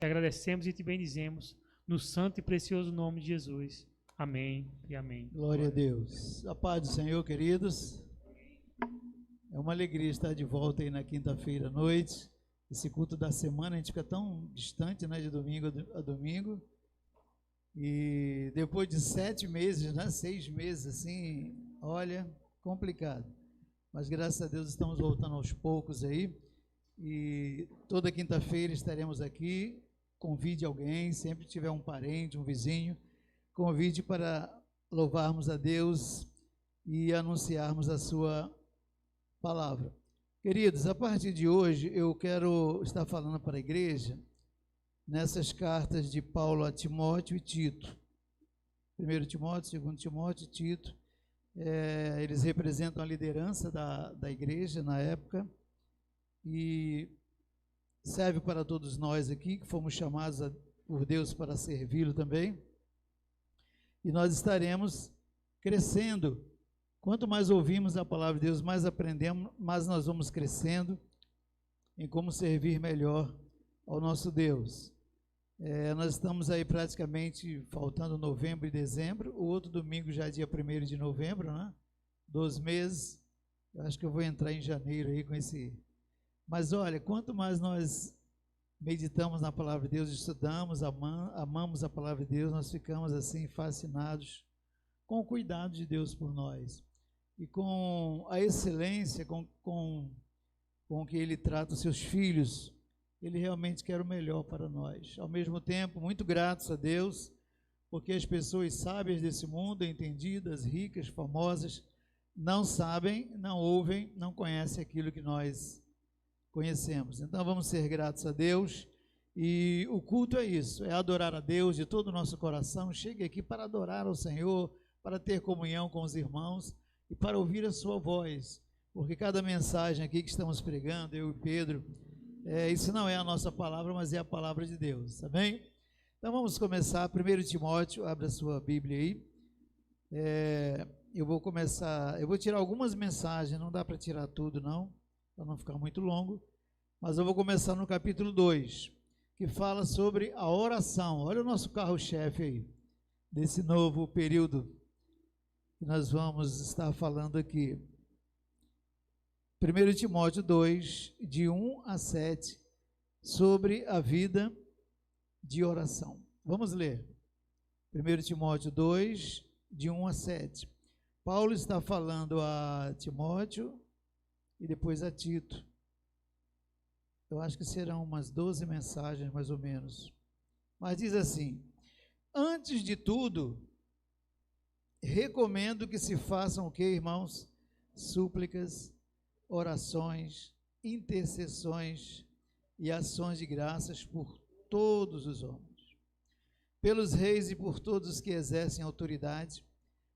Te agradecemos e te bendizemos no santo e precioso nome de Jesus. Amém e amém. Glória a Deus. A paz do Senhor, queridos. É uma alegria estar de volta aí na quinta-feira à noite. Esse culto da semana, a gente fica tão distante, né, de domingo a domingo. E depois de 7 meses, né, 6 meses, assim, olha, complicado. Mas graças a Deus estamos voltando aos poucos aí. E toda quinta-feira estaremos aqui. Convide alguém, sempre tiver um parente, um vizinho, convide para louvarmos a Deus e anunciarmos a sua palavra. Queridos, a partir de hoje eu quero estar falando para a igreja nessas cartas de Paulo a Timóteo e Tito. 1 Timóteo, 2 Timóteo e Tito. Eles representam a liderança da igreja na época e serve para todos nós aqui, que fomos chamados por Deus para servi-lo também. E nós estaremos crescendo. Quanto mais ouvimos a palavra de Deus, mais aprendemos, mais nós vamos crescendo em como servir melhor ao nosso Deus. Nós estamos aí praticamente faltando novembro e dezembro. O outro domingo já é dia 1º de novembro, né? 2 meses. Eu acho que eu vou entrar em janeiro aí com esse... Mas olha, quanto mais nós meditamos na palavra de Deus, estudamos, amamos a palavra de Deus, nós ficamos assim fascinados com o cuidado de Deus por nós e com a excelência com que Ele trata os seus filhos. Ele realmente quer o melhor para nós. Ao mesmo tempo, muito gratos a Deus, porque as pessoas sábias desse mundo, entendidas, ricas, famosas, não sabem, não ouvem, não conhecem aquilo que nós conhecemos. Então vamos ser gratos a Deus, e o culto é isso, é adorar a Deus de todo o nosso coração. Chegue aqui para adorar ao Senhor, para ter comunhão com os irmãos e para ouvir a sua voz, porque cada mensagem aqui que estamos pregando, eu e Pedro, isso não é a nossa palavra, mas é a palavra de Deus, amém? Então vamos começar. 1 Timóteo, abre a sua Bíblia aí. Eu vou tirar algumas mensagens, não dá para tirar tudo não, para não ficar muito longo, mas eu vou começar no capítulo 2, que fala sobre a oração. Olha o nosso carro-chefe aí, desse novo período que nós vamos estar falando aqui. 1 Timóteo 2, de 1 a 7, sobre a vida de oração. Vamos ler. 1 Timóteo 2, de 1 a 7. Paulo está falando a Timóteo e depois a Tito. Eu acho que serão umas 12 mensagens, mais ou menos. Mas diz assim: antes de tudo, recomendo que se façam o que, irmãos? Súplicas, orações, intercessões e ações de graças por todos os homens, pelos reis e por todos os que exercem autoridade,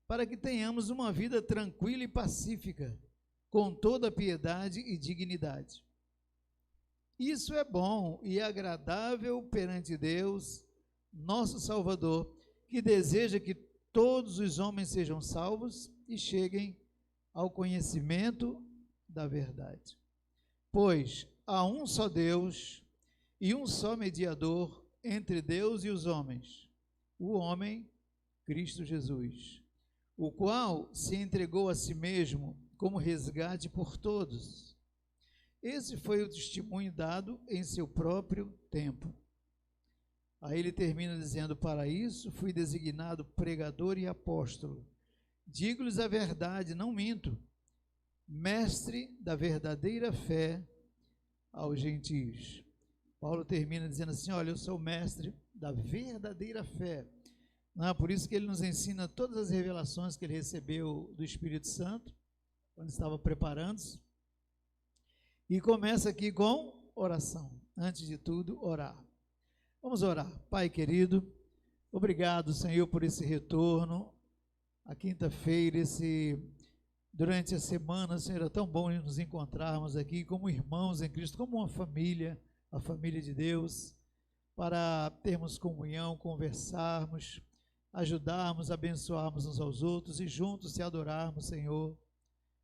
para que tenhamos uma vida tranquila e pacífica, com toda piedade e dignidade. Isso é bom e agradável perante Deus, nosso Salvador, que deseja que todos os homens sejam salvos e cheguem ao conhecimento da verdade. Pois há um só Deus e um só mediador entre Deus e os homens, o homem, Cristo Jesus, o qual se entregou a si mesmo como resgate por todos. Esse foi o testemunho dado em seu próprio tempo. Aí ele termina dizendo: para isso fui designado pregador e apóstolo. Digo-lhes a verdade, não minto, mestre da verdadeira fé aos gentios. Paulo termina dizendo assim: olha, eu sou mestre da verdadeira fé. Não é por isso que ele nos ensina todas as revelações que ele recebeu do Espírito Santo, quando estava preparando-se. E começa aqui com oração. Antes de tudo, orar. Vamos orar. Pai querido, obrigado, Senhor, por esse retorno. A quinta-feira, durante a semana, Senhor, é tão bom nos encontrarmos aqui como irmãos em Cristo, como uma família, a família de Deus, para termos comunhão, conversarmos, ajudarmos, abençoarmos uns aos outros e juntos te adorarmos, Senhor,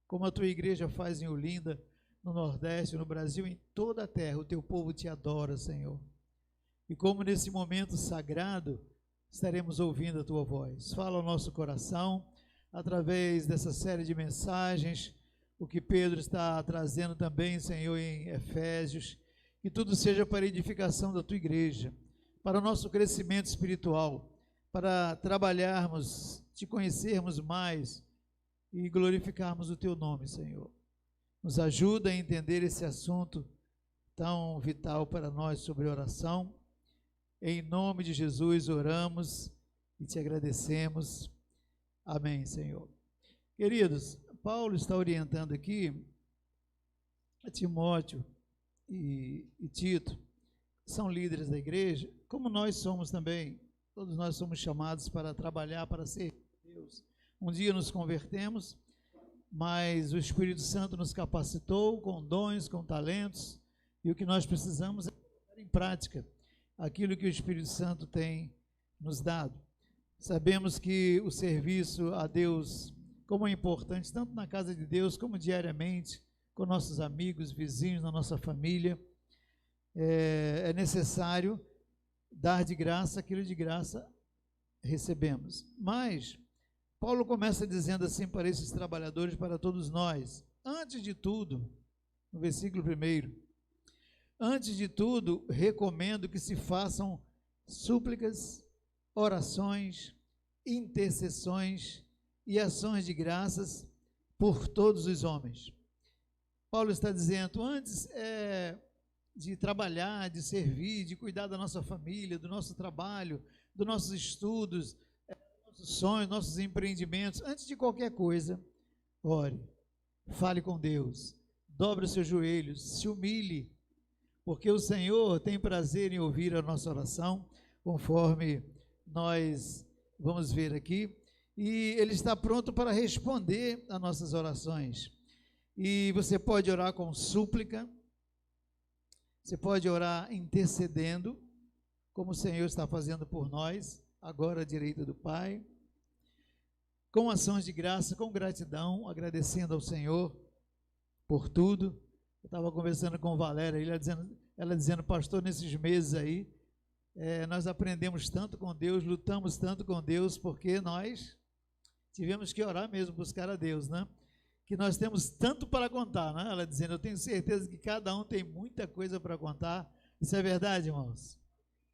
como a tua igreja faz em Olinda, no Nordeste, no Brasil, em toda a terra, o teu povo te adora, Senhor. e como nesse momento sagrado estaremos ouvindo a tua voz. Fala ao nosso coração através dessa série de mensagens, o que Pedro está trazendo também, Senhor, em Efésios, que tudo seja para a edificação da tua igreja, para o nosso crescimento espiritual, para trabalharmos, te conhecermos mais e glorificarmos o teu nome, Senhor. Nos ajuda a entender esse assunto tão vital para nós sobre oração. Em nome de Jesus oramos e te agradecemos. Amém, Senhor. Queridos, Paulo está orientando aqui a Timóteo e Tito, que são líderes da igreja, como nós somos também. Todos nós somos chamados para trabalhar, para servir a Deus. Um dia nos convertemos, mas o Espírito Santo nos capacitou com dons, com talentos, e o que nós precisamos é colocar em prática aquilo que o Espírito Santo tem nos dado. Sabemos que o serviço a Deus, como é importante, tanto na casa de Deus, como diariamente, com nossos amigos, vizinhos, na nossa família, é necessário dar de graça aquilo de graça recebemos. Mas Paulo começa dizendo assim para esses trabalhadores, para todos nós, antes de tudo, no versículo 1, antes de tudo, recomendo que se façam súplicas, orações, intercessões e ações de graças por todos os homens. Paulo está dizendo, antes de trabalhar, de servir, de cuidar da nossa família, do nosso trabalho, dos nossos estudos, nossos sonhos, nossos empreendimentos, antes de qualquer coisa, ore, fale com Deus, dobre os seus joelhos, se humilhe, porque o Senhor tem prazer em ouvir a nossa oração, conforme nós vamos ver aqui, e Ele está pronto para responder a nossas orações. E você pode orar com súplica, você pode orar intercedendo, como o Senhor está fazendo por nós, agora à direita do Pai, com ações de graça, com gratidão, agradecendo ao Senhor por tudo. Eu estava conversando com Valéria, ela dizendo, pastor, nesses meses aí, nós aprendemos tanto com Deus, lutamos tanto com Deus, porque nós tivemos que orar mesmo, buscar a Deus, né? Que nós temos tanto para contar, né? Ela dizendo, eu tenho certeza que cada um tem muita coisa para contar. Isso é verdade, irmãos?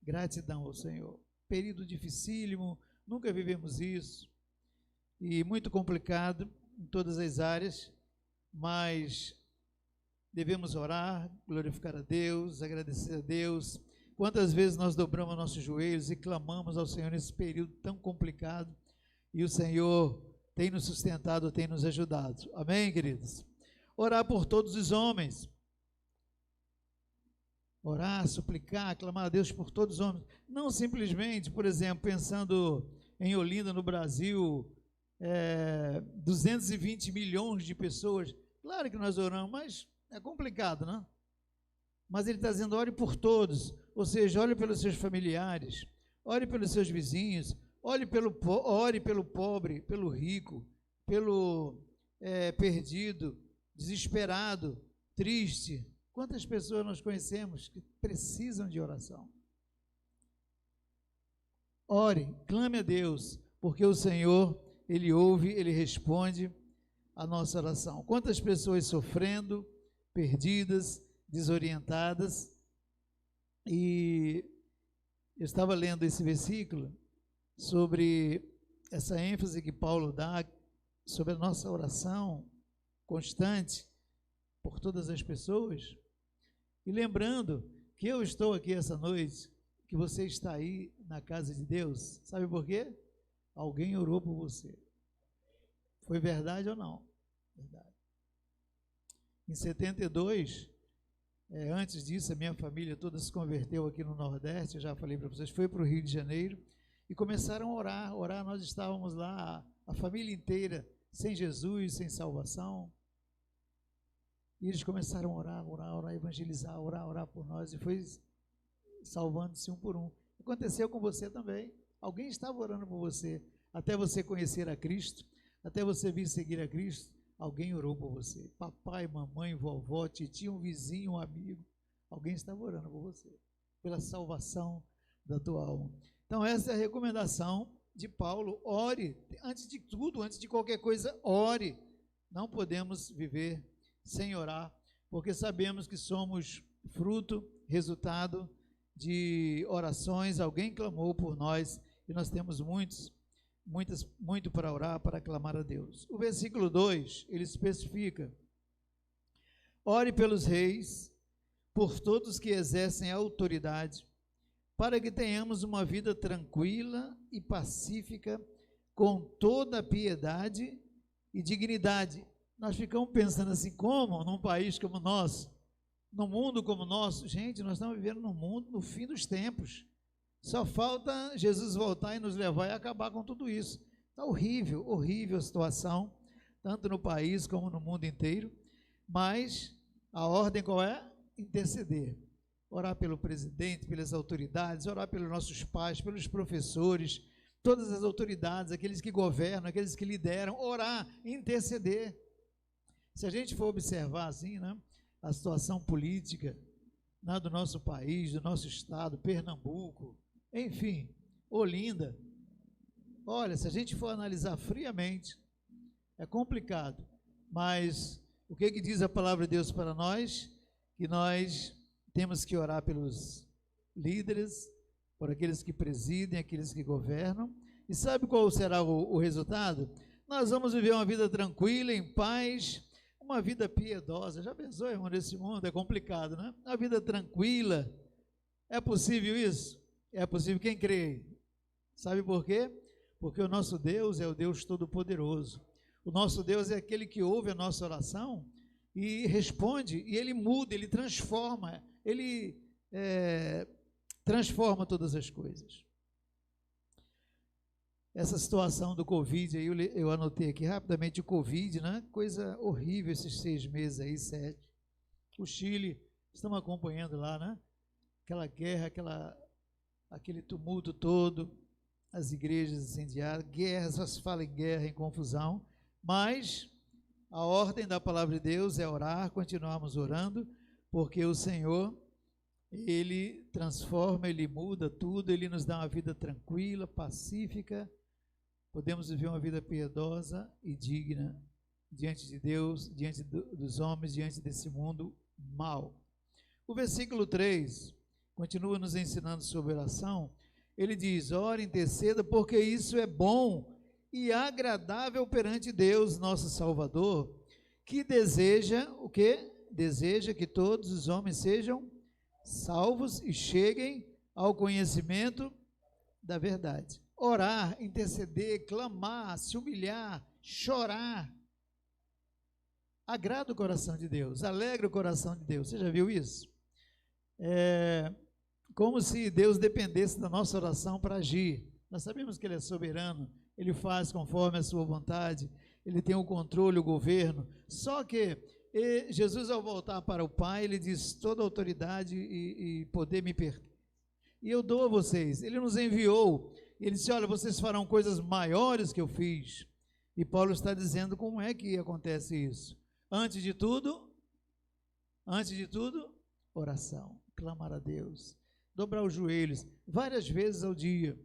Gratidão ao Senhor. Período dificílimo, nunca vivemos isso, e muito complicado em todas as áreas, mas devemos orar, glorificar a Deus, agradecer a Deus. Quantas vezes nós dobramos nossos joelhos e clamamos ao Senhor nesse período tão complicado, e o Senhor tem nos sustentado, tem nos ajudado. Amém, queridos? Orar por todos os homens. Orar, suplicar, clamar a Deus por todos os homens. Não simplesmente, por exemplo, pensando em Olinda, no Brasil, 220 milhões de pessoas. Claro que nós oramos, mas é complicado, né? Mas ele está dizendo, ore por todos. Ou seja, ore pelos seus familiares, ore pelos seus vizinhos, ore pelo pobre, pelo rico, pelo perdido, desesperado, triste. Quantas pessoas nós conhecemos que precisam de oração? Ore, clame a Deus, porque o Senhor, Ele ouve, Ele responde a nossa oração. Quantas pessoas sofrendo, perdidas, desorientadas, e eu estava lendo esse versículo sobre essa ênfase que Paulo dá sobre a nossa oração constante por todas as pessoas, e lembrando que eu estou aqui essa noite, que você está aí na casa de Deus, sabe por quê? Alguém orou por você. Foi verdade ou não? Verdade. Em 72, antes disso, a minha família toda se converteu aqui no Nordeste, eu já falei para vocês, foi para o Rio de Janeiro, e começaram a orar, nós estávamos lá, a família inteira, sem Jesus, sem salvação, e eles começaram a orar, evangelizar, orar por nós, e foi salvando-se um por um. Aconteceu com você também, alguém estava orando por você, até você conhecer a Cristo, até você vir seguir a Cristo, alguém orou por você, papai, mamãe, vovó, titia, um vizinho, um amigo, alguém estava orando por você. pela salvação da tua alma. Então essa é a recomendação de Paulo: ore, antes de tudo, antes de qualquer coisa, ore. Não podemos viver sem orar, porque sabemos que somos fruto, resultado de orações. Alguém clamou por nós e nós temos muito para orar, para clamar a Deus. O versículo 2, ele especifica: ore pelos reis, por todos que exercem autoridade, para que tenhamos uma vida tranquila e pacífica, com toda a piedade e dignidade. Nós ficamos pensando assim: como num país como o nosso, num mundo como o nosso? Gente, nós estamos vivendo num mundo no fim dos tempos. Só falta Jesus voltar e nos levar e acabar com tudo isso. Está horrível, horrível a situação, tanto no país como no mundo inteiro. Mas a ordem qual é? Interceder. Orar pelo presidente, pelas autoridades, orar pelos nossos pais, pelos professores, todas as autoridades, aqueles que governam, aqueles que lideram, orar, interceder. Se a gente for observar assim, né, a situação política, né, do nosso país, do nosso estado, Pernambuco, enfim, Olinda, olha, se a gente for analisar friamente, é complicado, mas o que diz a palavra de Deus para nós? Que nós temos que orar pelos líderes, por aqueles que presidem, aqueles que governam. E sabe qual será o resultado? Nós vamos viver uma vida tranquila, em paz, uma vida piedosa. Já pensou, irmão, nesse mundo? É complicado, né? Uma vida tranquila. É possível isso? É possível. Quem crê? Sabe por quê? Porque o nosso Deus é o Deus Todo-Poderoso. O nosso Deus é aquele que ouve a nossa oração e responde, e Ele muda, Ele transforma, Ele transforma todas as coisas. Essa situação do Covid, aí eu anotei aqui rapidamente o Covid, né? Coisa horrível esses 6 meses aí, 7. O Chile, estamos acompanhando lá, né? Aquela guerra, aquele tumulto todo, as igrejas incendiadas, guerra, só se fala em guerra, em confusão, mas a ordem da palavra de Deus é orar, continuarmos orando, porque o Senhor, Ele transforma, Ele muda tudo, Ele nos dá uma vida tranquila, pacífica, podemos viver uma vida piedosa e digna diante de Deus, diante dos homens, diante desse mundo mau. O versículo 3 continua nos ensinando sobre oração. Ele diz: ore, interceda, porque isso é bom e agradável perante Deus, nosso Salvador, que deseja o quê? Deseja que todos os homens sejam salvos e cheguem ao conhecimento da verdade. Orar, interceder, clamar, se humilhar, chorar, agrada o coração de Deus, alegra o coração de Deus. Você já viu isso? É como se Deus dependesse da nossa oração para agir. Nós sabemos que Ele é soberano, Ele faz conforme a sua vontade, Ele tem o controle, o governo. Só que Jesus, ao voltar para o Pai, Ele diz: toda autoridade e poder me pertence, e eu dou a vocês. Ele nos enviou, Ele disse: olha, vocês farão coisas maiores que eu fiz. E Paulo está dizendo como é que acontece isso. Antes de tudo, oração, clamar a Deus, dobrar os joelhos, várias vezes ao dia,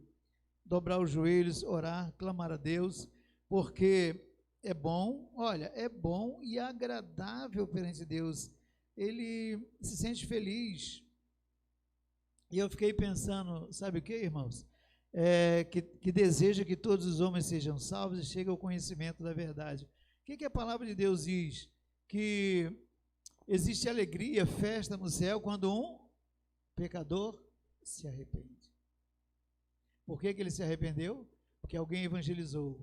dobrar os joelhos, orar, clamar a Deus, porque é bom, olha, é bom e agradável perante Deus. Ele se sente feliz. E eu fiquei pensando, sabe o que, irmãos? Que deseja que todos os homens sejam salvos e cheguem ao conhecimento da verdade. O que a palavra de Deus diz? Que existe alegria, festa no céu quando um pecador se arrepende. Por que ele se arrependeu? Porque alguém evangelizou.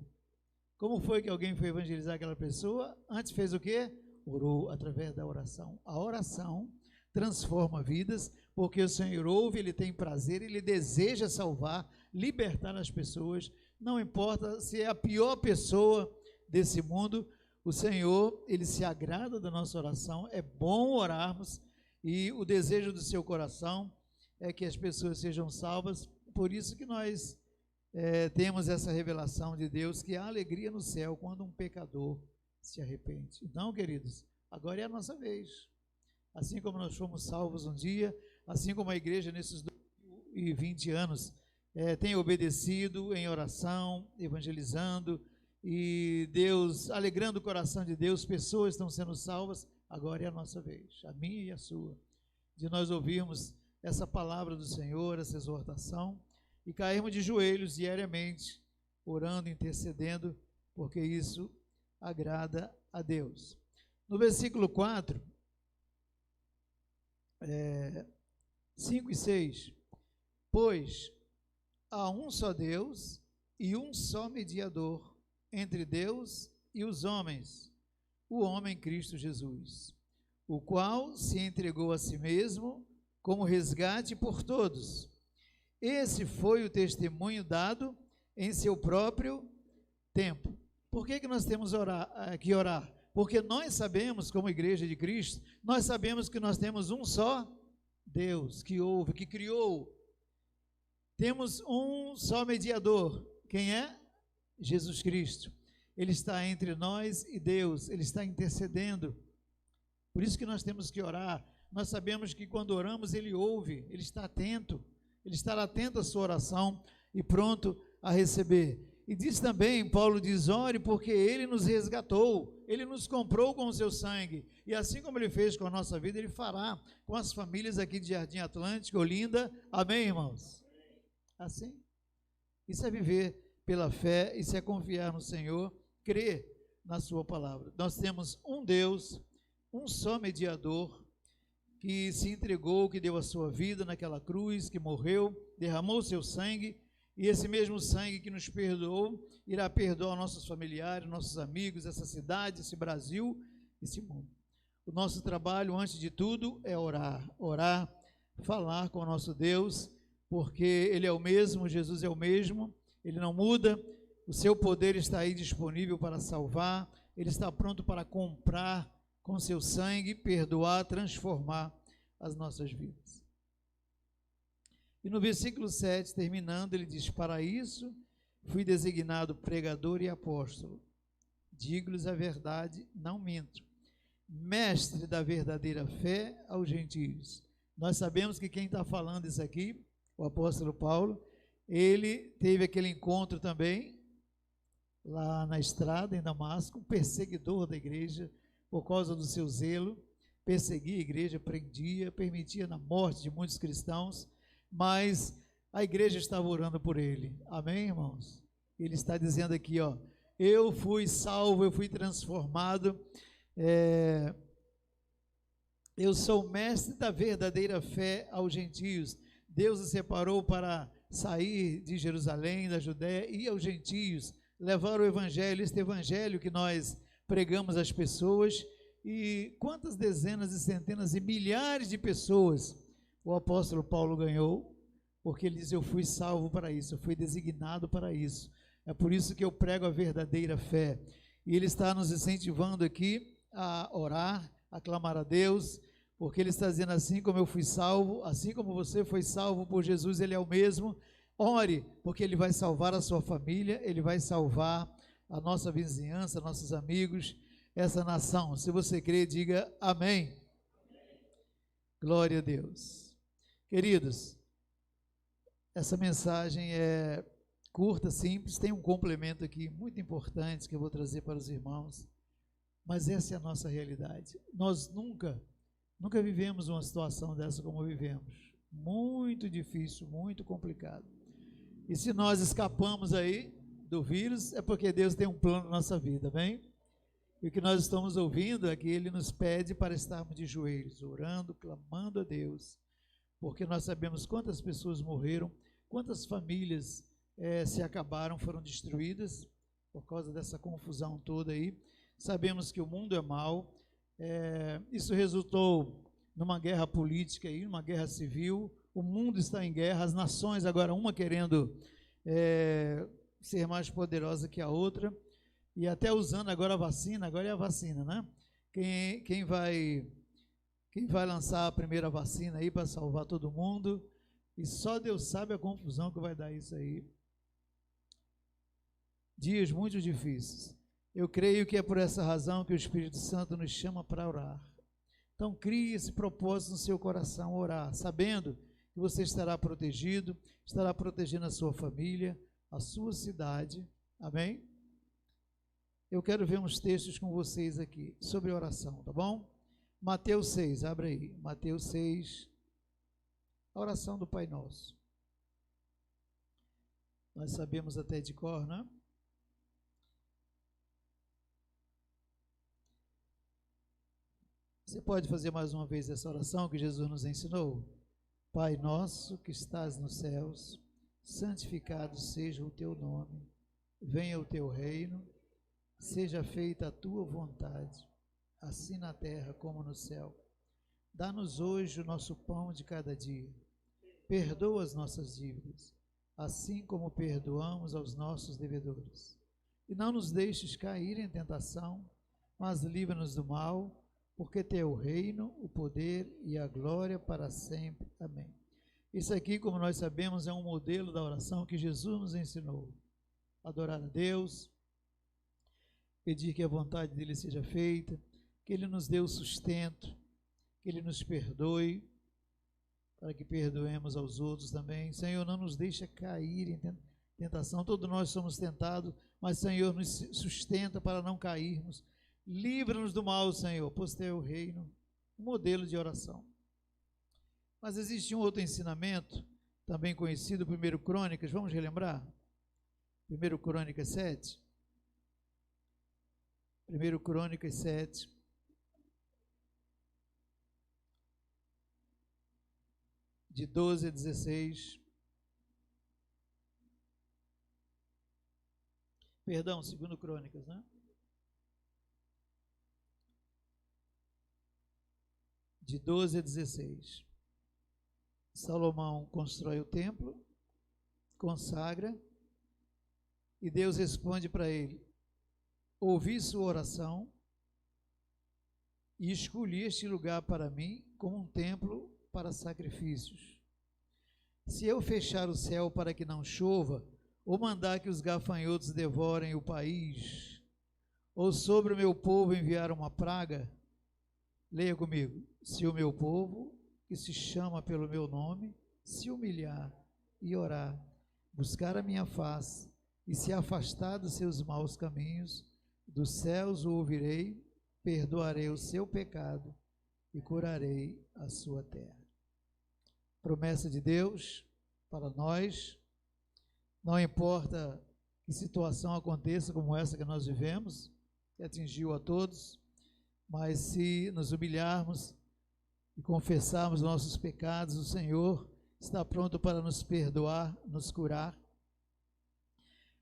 Como foi que alguém foi evangelizar aquela pessoa? Antes fez o quê? Orou através da oração. A oração transforma vidas, porque o Senhor ouve, Ele tem prazer, Ele deseja salvar, libertar as pessoas. Não importa se é a pior pessoa desse mundo, o Senhor, Ele se agrada da nossa oração. É bom orarmos, e o desejo do seu coração é que as pessoas sejam salvas. Por isso que nós temos essa revelação de Deus, que há alegria no céu quando um pecador se arrepende. Então, queridos, agora é a nossa vez. Assim como nós fomos salvos um dia, assim como a igreja nesses 20 anos tem obedecido em oração, evangelizando, e Deus, alegrando o coração de Deus, pessoas estão sendo salvas. Agora é a nossa vez, a minha e a sua, de nós ouvirmos essa palavra do Senhor, essa exortação, e cairmos de joelhos diariamente, orando, intercedendo, porque isso agrada a Deus. No versículo 4, 5 e 6, pois há um só Deus e um só mediador entre Deus e os homens, o homem Cristo Jesus, o qual se entregou a si mesmo como resgate por todos. Esse foi o testemunho dado em seu próprio tempo. Por que nós temos que orar? Porque nós sabemos, como igreja de Cristo, nós sabemos que nós temos um só Deus, que ouve, que criou. Temos um só mediador. Quem é? Jesus Cristo. Ele está entre nós e Deus, Ele está intercedendo. Por isso que nós temos que orar. Nós sabemos que quando oramos, Ele ouve, Ele está atento. Ele estará atento à sua oração e pronto a receber. E diz também, Paulo diz, ore porque Ele nos resgatou, Ele nos comprou com o seu sangue. E assim como Ele fez com a nossa vida, Ele fará com as famílias aqui de Jardim Atlântico, Olinda. Amém, irmãos? Assim. Isso é viver pela fé, isso é confiar no Senhor, crer na sua palavra. Nós temos um Deus, um só mediador, que se entregou, que deu a sua vida naquela cruz, que morreu, derramou o seu sangue, e esse mesmo sangue que nos perdoou, irá perdoar nossos familiares, nossos amigos, essa cidade, esse Brasil, esse mundo. O nosso trabalho, antes de tudo, é orar, falar com o nosso Deus, porque Ele é o mesmo, Jesus é o mesmo, Ele não muda, o seu poder está aí disponível para salvar, Ele está pronto para comprar com seu sangue, perdoar, transformar as nossas vidas. E no versículo 7, terminando, ele diz, para isso fui designado pregador e apóstolo, digo-lhes a verdade, não minto, mestre da verdadeira fé aos gentios. Nós sabemos que quem está falando isso aqui, o apóstolo Paulo, ele teve aquele encontro também, lá na estrada, em Damasco, um perseguidor da igreja, por causa do seu zelo, perseguia a igreja, prendia, permitia a morte de muitos cristãos, mas a igreja estava orando por ele. Amém, irmãos? Ele está dizendo aqui, ó, eu fui salvo, eu fui transformado, eu sou mestre da verdadeira fé aos gentios. Deus o separou para sair de Jerusalém, da Judéia, e ir aos gentios, levar o evangelho, este evangelho que nós pregamos às pessoas. E quantas dezenas e centenas e milhares de pessoas o apóstolo Paulo ganhou, porque ele diz, eu fui salvo para isso, eu fui designado para isso. É por isso que eu prego a verdadeira fé. E ele está nos incentivando aqui a orar, a clamar a Deus, porque ele está dizendo, assim como eu fui salvo, assim como você foi salvo por Jesus, ele é o mesmo. Ore, porque ele vai salvar a sua família, ele vai salvar a nossa vizinhança, nossos amigos, essa nação. Se você crê, diga amém. Glória a Deus. Queridos, essa mensagem é curta, simples, tem um complemento aqui muito importante que eu vou trazer para os irmãos, mas essa é a nossa realidade. Nós nunca vivemos uma situação dessa como vivemos. Muito difícil, muito complicado. E se nós escapamos aí do vírus, é porque Deus tem um plano na nossa vida, bem? E o que nós estamos ouvindo é que Ele nos pede para estarmos de joelhos, orando, clamando a Deus, porque nós sabemos quantas pessoas morreram, quantas famílias se acabaram, foram destruídas por causa dessa confusão toda aí. Sabemos que o mundo é mau, isso resultou numa guerra política aí, numa guerra civil. O mundo está em guerra, as nações agora uma querendo ser mais poderosa que a outra, e até usando agora a vacina. Agora é a vacina, né? Quem vai lançar a primeira vacina aí para salvar todo mundo, e só Deus sabe a confusão que vai dar isso aí. Dias muito difíceis. Eu creio que é por essa razão que o Espírito Santo nos chama para orar, Então, crie esse propósito no seu coração, orar, sabendo que você estará protegido, estará protegendo a sua família, a sua cidade. Amém? Eu quero ver uns textos com vocês aqui sobre oração, tá bom? Mateus 6, abre aí. Mateus 6, a oração do Pai Nosso. Nós sabemos até de cor, né? Você pode fazer mais uma vez essa oração que Jesus nos ensinou? Pai nosso que estás nos céus, santificado seja o teu nome. Venha o teu reino, seja feita a tua vontade, assim na terra como no céu. Dá-nos hoje o nosso pão de cada dia. Perdoa as nossas dívidas, assim como perdoamos aos nossos devedores. E não nos deixes cair em tentação, mas livra-nos do mal, porque teu o reino, o poder e a glória para sempre. Amém. Isso aqui, como nós sabemos, é um modelo da oração que Jesus nos ensinou. Adorar a Deus, pedir que a vontade dele seja feita, que ele nos dê o sustento, que ele nos perdoe, para que perdoemos aos outros também. Senhor, não nos deixa cair em tentação. Todos nós somos tentados, mas Senhor, nos sustenta para não cairmos. Livra-nos do mal, Senhor, pois teu reino, um modelo de oração. Mas existe um outro ensinamento, também conhecido, 1 Crônicas, vamos relembrar? 1 Crônicas 7. 1 Crônicas 7. De 12 a 16. Perdão, 2 Crônicas, né? De 12 a 16. Salomão constrói o templo, consagra, e Deus responde para ele: ouvi sua oração e escolhi este lugar para mim como um templo para sacrifícios. Se eu fechar o céu para que não chova, ou mandar que os gafanhotos devorem o país, ou sobre o meu povo enviar uma praga, leia comigo: se o meu povo, que se chama pelo meu nome, se humilhar e orar, buscar a minha face e se afastar dos seus maus caminhos, dos céus o ouvirei, perdoarei o seu pecado e curarei a sua terra. Promessa de Deus para nós, não importa que situação aconteça como essa que nós vivemos, que atingiu a todos, mas se nos humilharmos e confessarmos nossos pecados, o Senhor está pronto para nos perdoar, nos curar.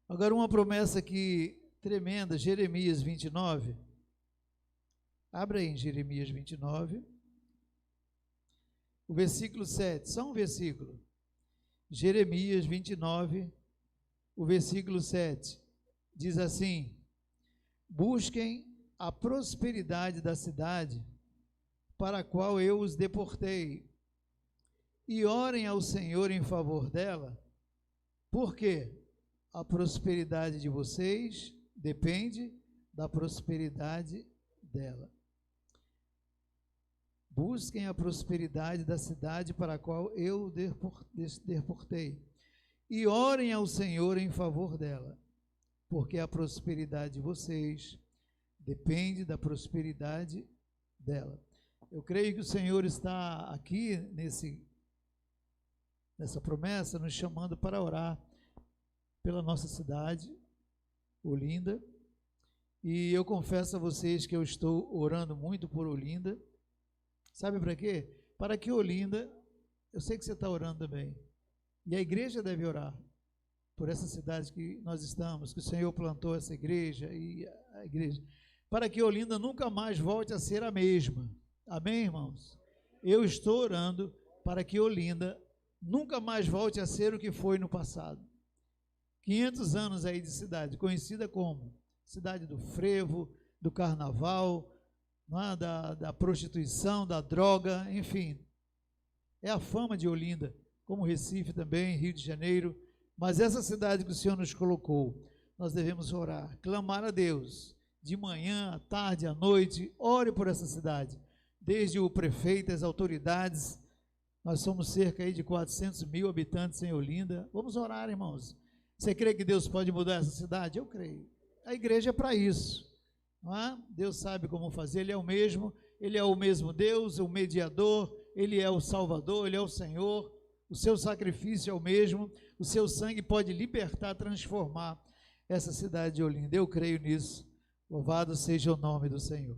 Agora, uma promessa aqui tremenda, Jeremias 29. Abra aí em Jeremias 29, o versículo 7, só um versículo. Jeremias 29, o versículo 7, diz assim: busquem a prosperidade da cidade para a qual eu os deportei, e orem ao Senhor em favor dela, porque a prosperidade de vocês depende da prosperidade dela. Busquem a prosperidade da cidade para a qual eu deportei, e orem ao Senhor em favor dela, porque a prosperidade de vocês depende da prosperidade dela. Eu creio que o Senhor está aqui nessa promessa, nos chamando para orar pela nossa cidade, Olinda. E eu confesso a vocês que eu estou orando muito por Olinda. Sabe para quê? Para que Olinda, eu sei que você está orando também, e a igreja deve orar por essa cidade que nós estamos, que o Senhor plantou essa igreja e a igreja, para que Olinda nunca mais volte a ser a mesma. Amém, irmãos? Eu estou orando para que Olinda nunca mais volte a ser o que foi no passado. 500 anos aí de cidade, conhecida como cidade do frevo, do carnaval, da prostituição, da droga, enfim. É a fama de Olinda, como Recife também, Rio de Janeiro. Mas essa cidade que o Senhor nos colocou, nós devemos orar, clamar a Deus, de manhã, à tarde, à noite. Ore por essa cidade. desde o prefeito, as autoridades. Nós somos cerca aí de 400 mil habitantes em Olinda. Vamos orar, irmãos. Você crê que Deus pode mudar essa cidade? Eu creio. A igreja é para isso, não é? Deus sabe como fazer, Ele é o mesmo Deus, o mediador, Ele é o Salvador, Ele é o Senhor, o seu sacrifício é o mesmo, o seu sangue pode libertar, transformar essa cidade de Olinda. Eu creio nisso. Louvado seja o nome do Senhor.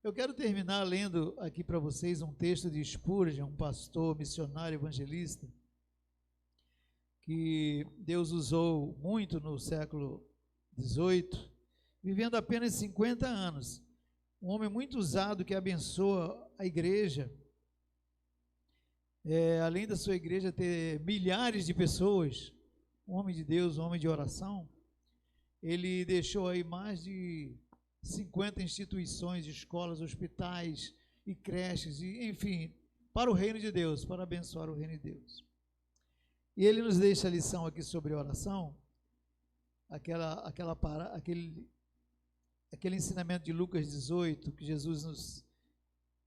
Eu quero terminar lendo aqui para vocês um texto de Spurgeon, um pastor, missionário, evangelista, que Deus usou muito no século XVIII, vivendo apenas 50 anos. Um homem muito usado que abençoa a igreja. Além da sua igreja ter milhares de pessoas, um homem de Deus, um homem de oração, ele deixou aí mais de 50 instituições, escolas, hospitais e creches, e, enfim, para o reino de Deus, para abençoar o reino de Deus. E ele nos deixa a lição aqui sobre oração, aquele ensinamento de Lucas 18, que Jesus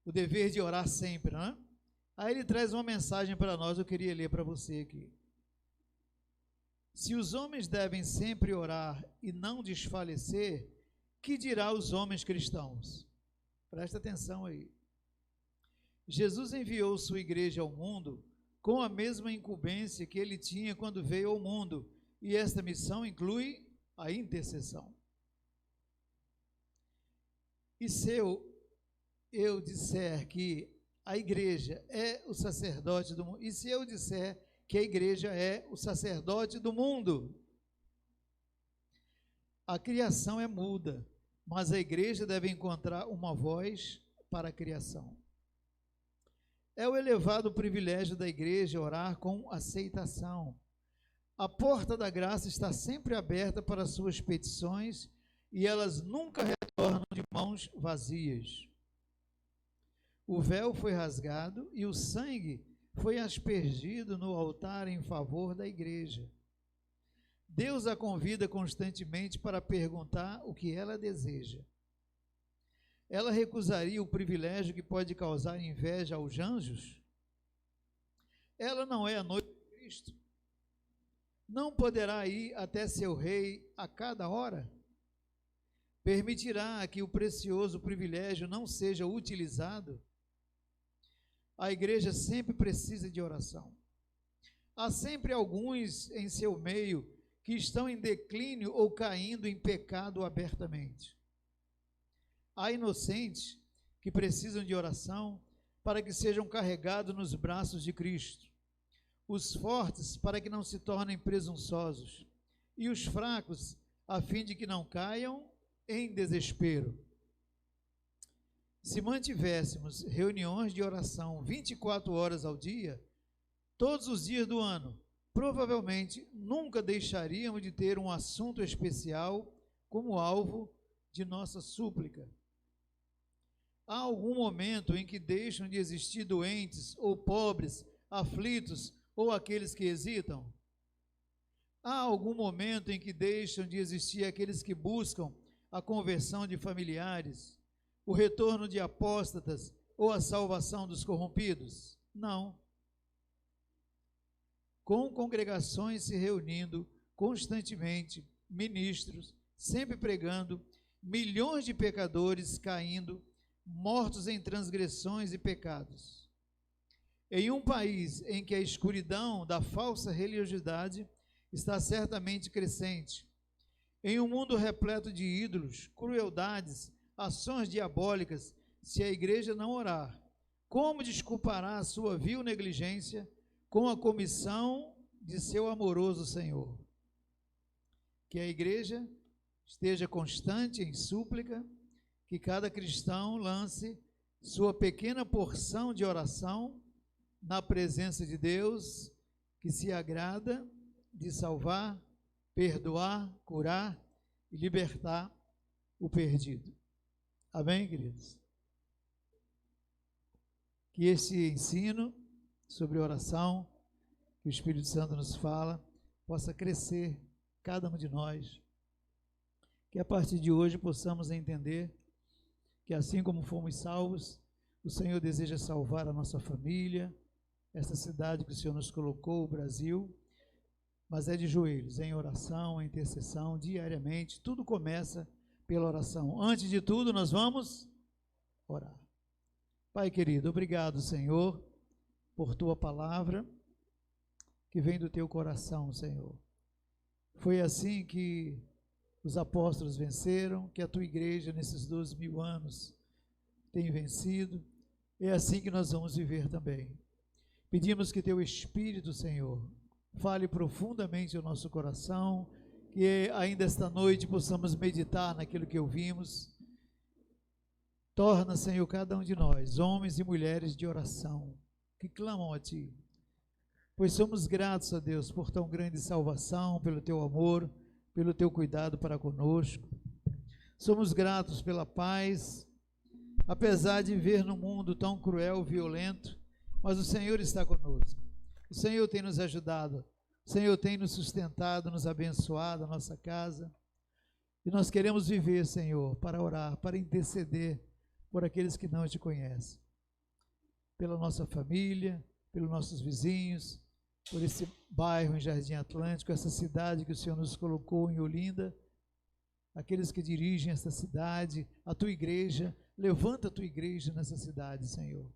o dever de orar sempre, não é? Aí ele traz uma mensagem para nós, eu queria ler para você aqui. Se os homens devem sempre orar e não desfalecer, que dirá os homens cristãos? Presta atenção aí. Jesus enviou sua igreja ao mundo com a mesma incumbência que ele tinha quando veio ao mundo, e esta missão inclui a intercessão. E se eu disser que a igreja é o sacerdote do mundo, e se eu disser que a igreja é o sacerdote do mundo? A criação é muda, mas a igreja deve encontrar uma voz para a criação. É o elevado privilégio da igreja orar com aceitação. A porta da graça está sempre aberta para suas petições e elas nunca retornam de mãos vazias. O véu foi rasgado e o sangue foi aspergido no altar em favor da igreja. Deus a convida constantemente para perguntar o que ela deseja. Ela recusaria o privilégio que pode causar inveja aos anjos? Ela não é a noiva de Cristo? Não poderá ir até seu rei a cada hora? Permitirá que o precioso privilégio não seja utilizado? A igreja sempre precisa de oração. Há sempre alguns em seu meio que estão em declínio ou caindo em pecado abertamente. Há inocentes que precisam de oração para que sejam carregados nos braços de Cristo. Os fortes para que não se tornem presunçosos. E os fracos a fim de que não caiam em desespero. Se mantivéssemos reuniões de oração 24 horas ao dia, todos os dias do ano, provavelmente nunca deixaríamos de ter um assunto especial como alvo de nossa súplica. Há algum momento em que deixam de existir doentes ou pobres, aflitos ou aqueles que hesitam? Há algum momento em que deixam de existir aqueles que buscam a conversão de familiares, o retorno de apóstatas ou a salvação dos corrompidos? Não. Com congregações se reunindo constantemente, ministros sempre pregando, milhões de pecadores caindo, mortos em transgressões e pecados. Em um país em que a escuridão da falsa religiosidade está certamente crescente, em um mundo repleto de ídolos, crueldades, ações diabólicas, se a igreja não orar, como desculpará a sua vil negligência com a comissão de seu amoroso Senhor? Que a igreja esteja constante em súplica, que cada cristão lance sua pequena porção de oração na presença de Deus, que se agrada de salvar, perdoar, curar e libertar o perdido. Amém, queridos? Que esse ensino sobre oração, que o Espírito Santo nos fala, possa crescer cada um de nós, que a partir de hoje possamos entender que assim como fomos salvos, O Senhor deseja salvar a nossa família, esta cidade que o Senhor nos colocou, o Brasil, mas é de joelhos, em oração, em intercessão, diariamente. Tudo começa pela oração. Antes de tudo, nós vamos orar. Pai querido, obrigado, Senhor, por tua palavra que vem do teu coração, Senhor. Foi assim que os apóstolos venceram, que a tua igreja nesses 12.000 anos tem vencido. É assim que nós vamos viver também. Pedimos que teu Espírito, Senhor, fale profundamente ao nosso coração, que ainda esta noite possamos meditar naquilo que ouvimos. Torna, Senhor, cada um de nós, homens e mulheres de oração, que clamam a Ti, pois somos gratos a Deus por tão grande salvação, pelo Teu amor, pelo Teu cuidado para conosco. Somos gratos pela paz, apesar de viver num mundo tão cruel, violento, mas o Senhor está conosco. O Senhor tem nos ajudado, o Senhor tem nos sustentado, nos abençoado, a nossa casa. E nós queremos viver, Senhor, para orar, para interceder por aqueles que não Te conhecem. Pela nossa família, pelos nossos vizinhos, por esse bairro em Jardim Atlântico, essa cidade que o Senhor nos colocou em Olinda, aqueles que dirigem essa cidade, a Tua igreja. Levanta a Tua igreja nessa cidade, Senhor,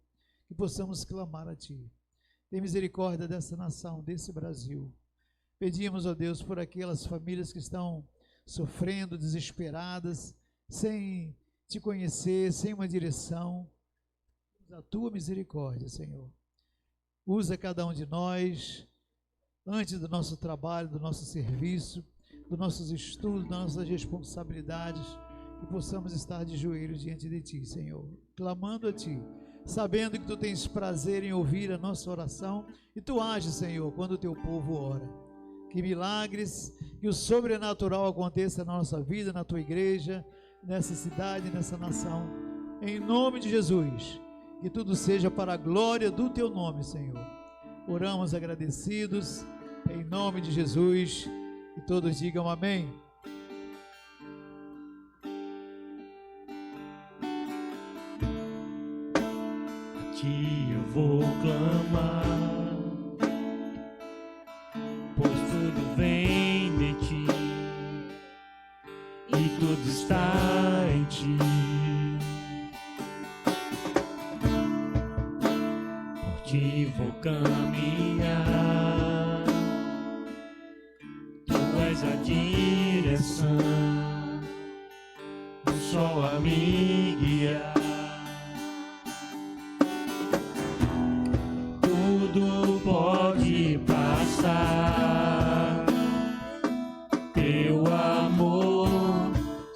que possamos clamar a Ti. Tem misericórdia dessa nação, desse Brasil. Pedimos, ó Deus, por aquelas famílias que estão sofrendo, desesperadas, sem Te conhecer, sem uma direção. A Tua misericórdia, Senhor. Usa cada um de nós, antes do nosso trabalho, do nosso serviço, dos nossos estudos, das nossas responsabilidades, que possamos estar de joelhos diante de Ti, Senhor, clamando a Ti, sabendo que Tu tens prazer em ouvir a nossa oração, e Tu ages, Senhor, quando o Teu povo ora. Que milagres, que o sobrenatural aconteça na nossa vida, na Tua igreja, nessa cidade, nessa nação, em nome de Jesus, que tudo seja para a glória do Teu nome, Senhor. Oramos agradecidos, em nome de Jesus, e todos digam amém. Ti eu vou clamar, pois tudo vem de Ti e tudo está em Ti. Por Ti vou caminhar, Tu és a direção, o sol a me guiar. Tudo pode passar, Teu amor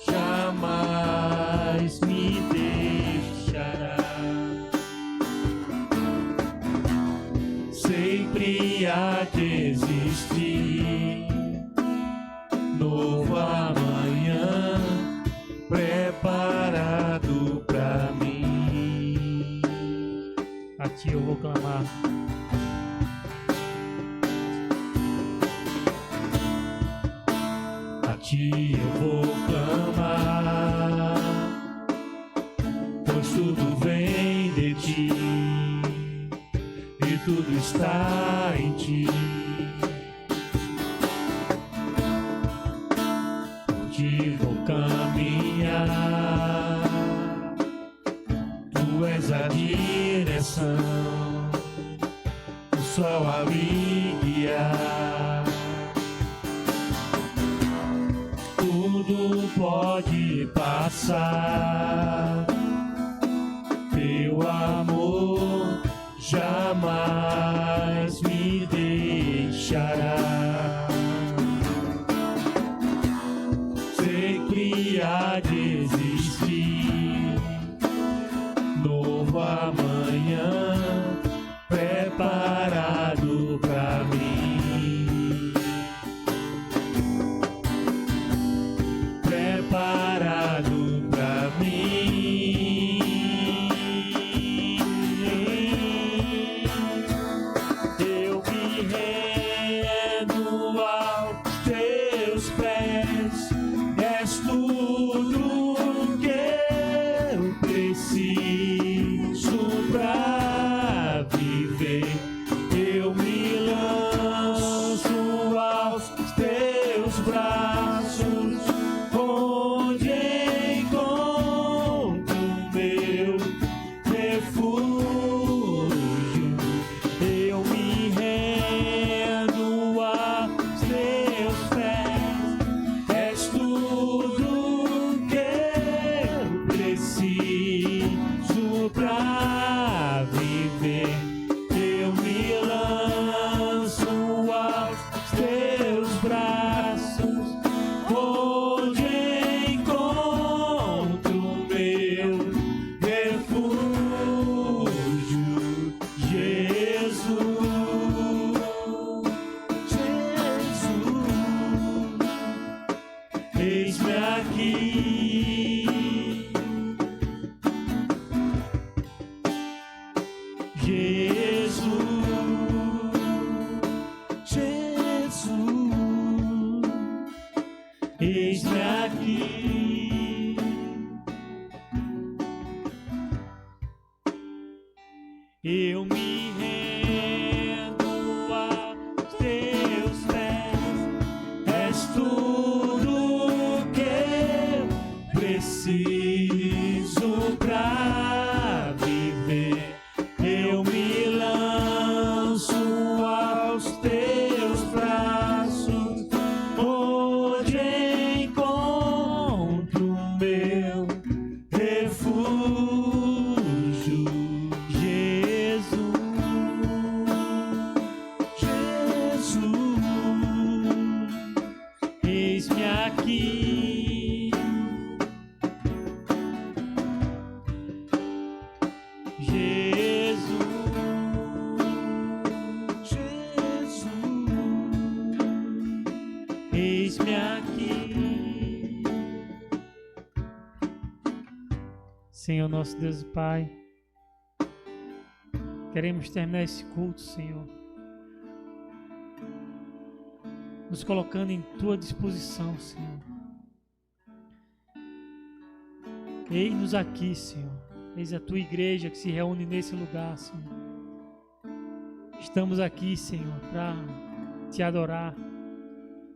jamais me deixará. Sempre há de existir novo amanhã preparado pra mim. A Ti eu vou clamar. A Ti eu vou clamar, pois tudo vem de Ti e tudo está em Ti. Por Ti vou caminhar, Tu és a direção, o sol a me guiar. Tudo pode passar, Teu amor jamais me deixará. Sempre há de existir novo amanhã preparado pra mim. Preparado pra mim. braços, onde encontro meu refúgio. Eu me rendo aos teus pés, és tudo que eu preciso pra viver. Eu me lanço aos teus braços, onde encontro meu refúgio. Jesus, eis-me aqui. Jesus, eis-me aqui. Eu me rendo aos teus pés, és tudo que eu preciso pra viver. Eu me lanço aos teus braços, onde encontro meu refúgio. Jesus, eis-me aqui. Jesus, eis-me aqui. Senhor, nosso Deus e Pai, queremos terminar esse culto, Senhor, nos colocando em Tua disposição, Senhor. Eis-nos aqui, Senhor. Eis a Tua igreja que se reúne nesse lugar, Senhor. Estamos aqui, Senhor, para Te adorar,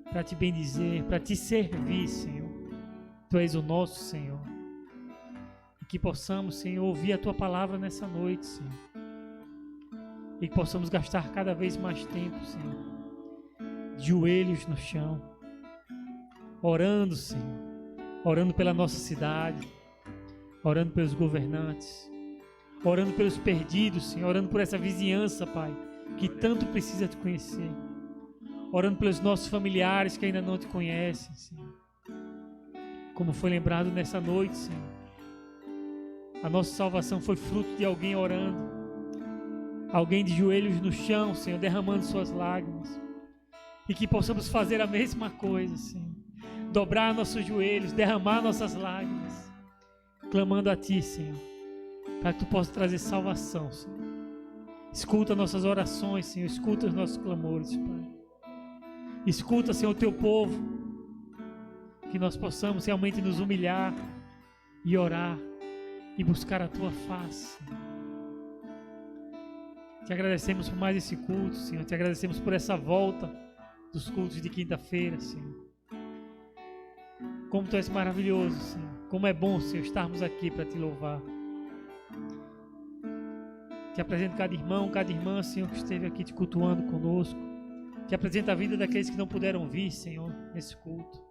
para Te bendizer, para Te servir, Senhor. Tu és o nosso Senhor. E que possamos, Senhor, ouvir a Tua palavra nessa noite, Senhor. E que possamos gastar cada vez mais tempo, Senhor, de joelhos no chão, orando, Senhor, orando pela nossa cidade, orando pelos governantes, orando pelos perdidos, Senhor, orando por essa vizinhança, Pai, que tanto precisa Te conhecer, orando pelos nossos familiares que ainda não Te conhecem, Senhor. Como foi lembrado nessa noite, Senhor, a nossa salvação foi fruto de alguém orando, alguém de joelhos no chão, Senhor, derramando suas lágrimas. E que possamos fazer a mesma coisa, Senhor. Dobrar nossos joelhos, derramar nossas lágrimas, clamando a Ti, Senhor, para que Tu possas trazer salvação, Senhor. Escuta nossas orações, Senhor. Escuta os nossos clamores, Pai. Escuta, Senhor, o Teu povo. Que nós possamos realmente nos humilhar e orar e buscar a Tua face. Te agradecemos por mais esse culto, Senhor. Te agradecemos por essa volta dos cultos de quinta-feira, Senhor. Como Tu és maravilhoso, Senhor. Como é bom, Senhor, estarmos aqui para Te louvar. Te apresento cada irmão, cada irmã, Senhor, que esteve aqui Te cultuando conosco. Te apresento a vida daqueles que não puderam vir, Senhor, nesse culto.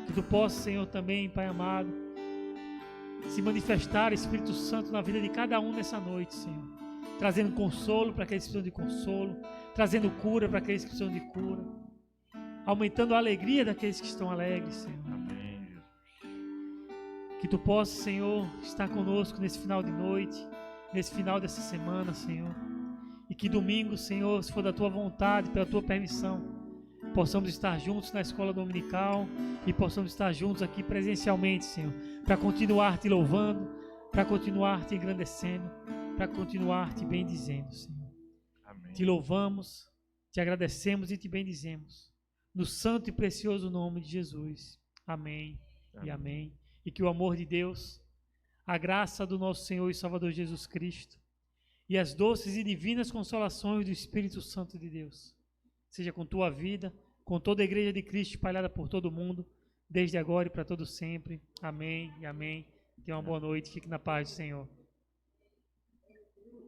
Que Tu possa, Senhor, também, Pai amado, se manifestar, Espírito Santo, na vida de cada um nessa noite, Senhor. Trazendo consolo para aqueles que precisam de consolo, trazendo cura para aqueles que precisam de cura, aumentando a alegria daqueles que estão alegres, Senhor. Amém, Jesus. Que Tu possa, Senhor, estar conosco nesse final de noite, nesse final dessa semana, Senhor. E que domingo, Senhor, se for da Tua vontade, pela Tua permissão, possamos estar juntos na escola dominical e possamos estar juntos aqui presencialmente, Senhor, para continuar Te louvando, para continuar Te engrandecendo, para continuar Te bendizendo, Senhor. Amém. Te louvamos, Te agradecemos e Te bendizemos. No santo e precioso nome de Jesus. Amém e amém. E que o amor de Deus, a graça do nosso Senhor e Salvador Jesus Cristo e as doces e divinas consolações do Espírito Santo de Deus seja com tua vida, com toda a igreja de Cristo espalhada por todo mundo, desde agora e para todo sempre. Amém e amém. Tenha uma boa noite, fique na paz do Senhor.